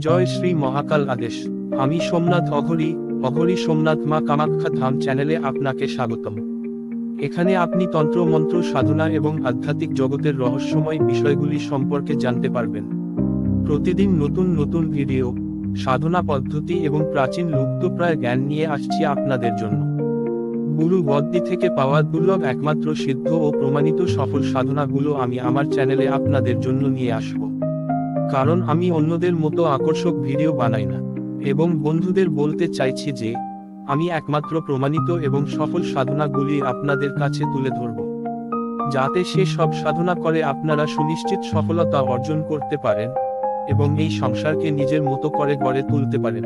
জয় শ্রী মহাকাল আদেশ। আমি সোমনাথ অঘরী অঘরী সোমনাথ মা কামাখ্যা ধাম চ্যানেলে আপনাকে স্বাগতম। এখানে আপনি তন্ত্র মন্ত্র সাধনা এবং আধ্যাত্মিক জগতের রহস্যময় বিষয়গুলি সম্পর্কে জানতে পারবেন। প্রতিদিন নতুন নতুন ভিডিও, সাধনা পদ্ধতি এবং প্রাচীন লুপ্তপ্রায় জ্ঞান নিয়ে আসছি আপনাদের জন্য। গুরু বদ্দি থেকে পাওয়া দুর্লভ একমাত্র সিদ্ধ ও প্রমাণিত সফল সাধনাগুলো আমি আমার চ্যানেলে আপনাদের জন্য নিয়ে আসব। কারণ আমি অন্যদের মতো আকর্ষক ভিডিও বানাই না, এবং বন্ধুদের বলতে চাইছি যে আমি একমাত্র প্রমাণিত এবং সফল সাধনাগুলি আপনাদের কাছে তুলে ধরব, যাতে সে সব সাধনা করে আপনারা সুনিশ্চিত সফলতা অর্জন করতে পারেন এবং এই সংসারকে নিজের মতো করে গড়ে তুলতে পারেন।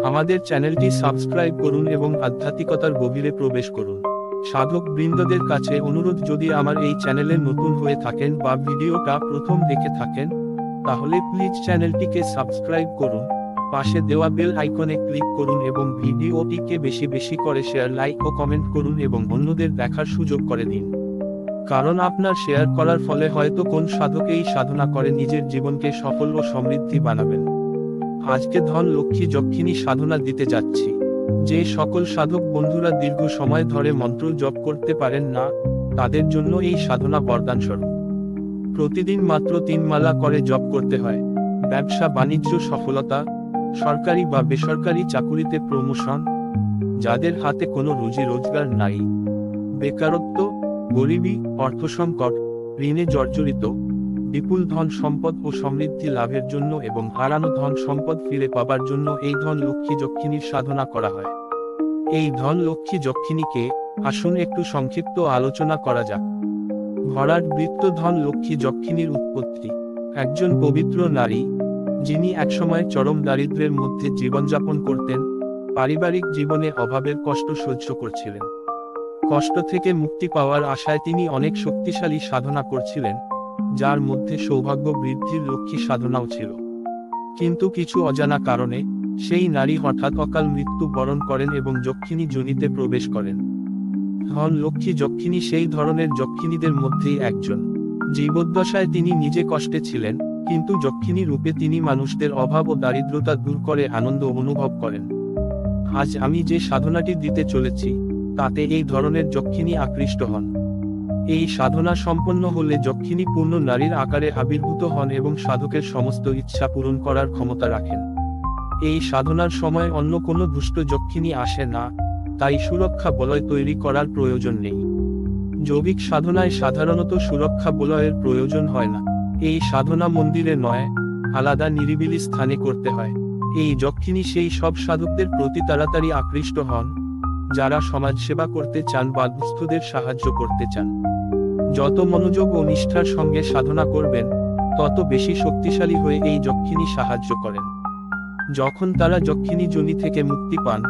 আমাদের চ্যানেলটি সাবস্ক্রাইব করুন এবং আধ্যাত্মিকতার গভীরে প্রবেশ করুন। সাধক বৃন্দদের কাছে অনুরোধ, যদি আমার এই চ্যানেলে নতুন হয়ে থাকেন বা ভিডিওটা প্রথম দেখে থাকেন, তাহলে প্লিজ চ্যানেলটিকে সাবস্ক্রাইব করুন, পাশে দেওয়া বেল আইকনে ক্লিক করুন এবং ভিডিওটিকে বেশি বেশি করে শেয়ার, লাইক ও কমেন্ট করুন এবং অন্যদের দেখার সুযোগ করে দিন। কারণ আপনার শেয়ার করার ফলে হয়তো কোন সাধক এই সাধনা করে নিজের জীবনকে সফল ও সমৃদ্ধি বানাবেন। আজকে ধন লক্ষ্মী যক্ষিণী সাধনা দিতে যাচ্ছি। যে সকল সাধক বন্ধুরা দীর্ঘ সময় ধরে মন্ত্র জপ করতে পারেন না, তাদের জন্য এই সাধনা বরদান স্বরূপ। প্রতিদিন মাত্র 3 মালা করে জপ করতে হয়। ব্যবসা বাণিজ্য সফলতা, সরকারি বা বেসরকারি চাকুরিতে প্রমোশন, যাদের হাতে কোনো রুজি রোজগার নাই, বেকারত্ব, গরিবী, অর্থসংকট, ঋণে জর্জরিত, বিপুল ধন সম্পদ ও সমৃদ্ধি লাভের জন্য এবং হারানো ধন সম্পদ ফিরে পাবার জন্য এই ধন লক্ষ্মী যক্ষিণীর সাধনা করা হয়। এই ধন লক্ষ্মী যক্ষিণীকে আসুন একটু সংক্ষিপ্ত আলোচনা করা যাক। ভরাট বৃত্ত ধন লক্ষ্মী যক্ষিণীর উৎপত্তি। একজন পবিত্র নারী, যিনি একসময় চরম দারিদ্র্যের মধ্যে জীবনযাপন করতেন, পারিবারিক জীবনে অভাবের কষ্ট সহ্য করছিলেন। কষ্ট থেকে মুক্তি পাওয়ার আশায় তিনি অনেক শক্তিশালী সাধনা করছিলেন, যার মধ্যে সৌভাগ্য বৃদ্ধির লক্ষ্মী সাধনাও ছিল। কিন্তু কিছু অজানা কারণে সেই নারী হঠাৎ অকাল মৃত্যু বরণ করেন এবং যক্ষিণী যোনিতে প্রবেশ করেন। ধন লক্ষ্মী যক্ষিণী সেই ধরনের যক্ষিণীদের মধ্যেই একজন। জীবদ্দশায় তিনি নিজে কষ্টে ছিলেন, কিন্তু যক্ষিণী রূপে তিনি মানুষদের অভাব ও দারিদ্রতা দূর করে আনন্দ অনুভব করেন। আজ আমি যে সাধনাটি দিতে চলেছি, তাতে এই ধরনের যক্ষিণী আকৃষ্ট হন। এই সাধনা সম্পন্ন হলে যক্ষিণী পূর্ণ নারীর আকারে আবির্ভূত হন এবং সাধকের সমস্ত ইচ্ছা পূরণ করার ক্ষমতা রাখেন। এই সাধনার সময় অন্য কোনো দুষ্ট যক্ষিণী আসে না, তাই সুরক্ষা বলয় তৈরি করার প্রয়োজন নেই। জৈবিক সাধনায় সাধারণত সুরক্ষা বলয়ের প্রয়োজন হয় না। এই সাধনা মন্দিরে নয়, আলাদা নিরিবিলি স্থানে করতে হয়। এই যক্ষিণী সেই সব সাধকদের প্রতি তাড়াতাড়ি আকৃষ্ট হন, যারা সমাজসেবা করতে চান বা দুস্থদের সাহায্য করতে চান। যত মনোযোগ ও নিষ্ঠার সঙ্গে সাধনা করবেন, তত বেশি শক্তিশালী হয়ে এই যক্ষিণী সাহায্য করেন। যখন তারা যক্ষিণী যোনি থেকে মুক্তি পান,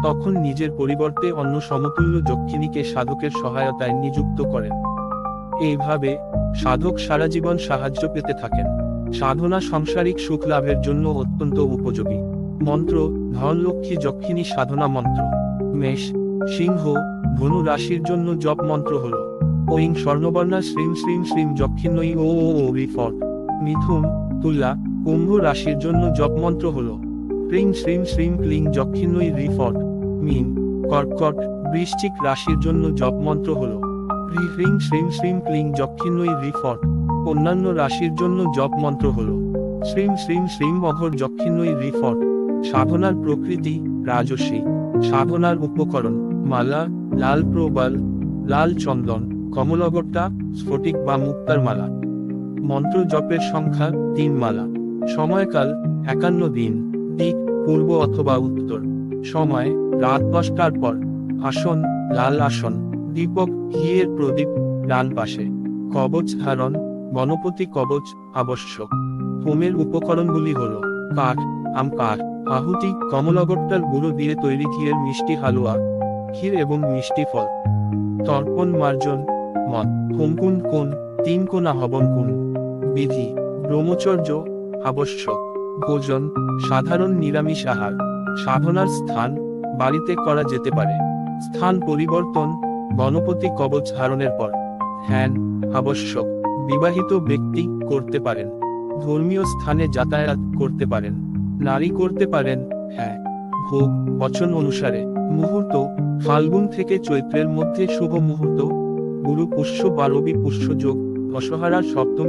তখন নিজের পরিবর্তে অন্য সমতুল্য যক্ষিণীকে সাধকের সহায়তায় নিযুক্ত করেন। এইভাবে সাধক সারা জীবন সাহায্য পেতে থাকেন। সাধনা সাংসারিক সুখ লাভের জন্য অত্যন্ত উপযোগী। মন্ত্র ধন লক্ষ্মী যক্ষিণী সাধনা মন্ত্র। মেষ, সিংহ, ধনু রাশির জন্য জপ মন্ত্র হল ঐং স্বর্ণবর্ণা শ্রীম শ্রীম শ্রীম যক্ষিণী ও ফট। মিথুন, তুলা, কুম্ভ রাশির জন্য জপ মন্ত্র হল ক্লিং শ্রীম শ্রীম ক্লিং যক্ষিণী রিফট। মীন, কর্কট, বৃশ্চিক রাশির জন্য জপ মন্ত্র হল হ্রিং শ্রীম শ্রীম ক্লিং যক্ষিণী রিফট। অন্যান্য রাশির জন্য জপ মন্ত্র হল শ্রীম শ্রীম শ্রীম অঘর যক্ষিণী রিফট। সাধনার প্রকৃতি রাজসী। সাধনার উপকরণ মালা, লাল প্রবাল, লাল চন্দন, কমলগট্টা, স্ফটিক বা মুক্তার মালা। মন্ত্র জপের সংখ্যা 3 মালা। সময়কাল 51 দিন। দিক পূর্ব অথবা উত্তর। সময় রাত 10টার পর। আসন লাল আসন। দীপক ঘিয়ের প্রদীপ ডান পাশে। কবচ ধারণ গণপতি কবচ আবশ্যক। হোমের উপকরণগুলি হল কাঠ, আম কাঠ, আহুতি, কমলগট্টার গুঁড়ো দিয়ে তৈরি ঘিয়ের মিষ্টি হালুয়া, ক্ষীর এবং মিষ্টি ফল। তর্পণ মার্জন মদ। হোমকুণ্ড কোণ 3 কোণা হবন কুণ্ড। বিধি ব্রহ্মচর্য আবশ্যক। ভোজন সাধারণ নিরামিষ আহার। সাধনার স্থান বাড়িতে করা যেতে পারে। স্থান পরিবর্তন গণপতি কবচ ধারণের পর। ধ্যান আবশ্যক। বিবাহিত ব্যক্তি করতে পারেন। ধর্মীয় স্থানে যাতায়াত করতে পারেন। নারী করতে পারেন, হ্যাঁ। ভোগ বচন অনুসারে। মুহূর্ত ফাল্গুন থেকে চৈত্রের মধ্যে শুভ মুহূর্ত। গুরু পুষ্য বা রবি পুষ্য যোগ, দশহরার সপ্তমী।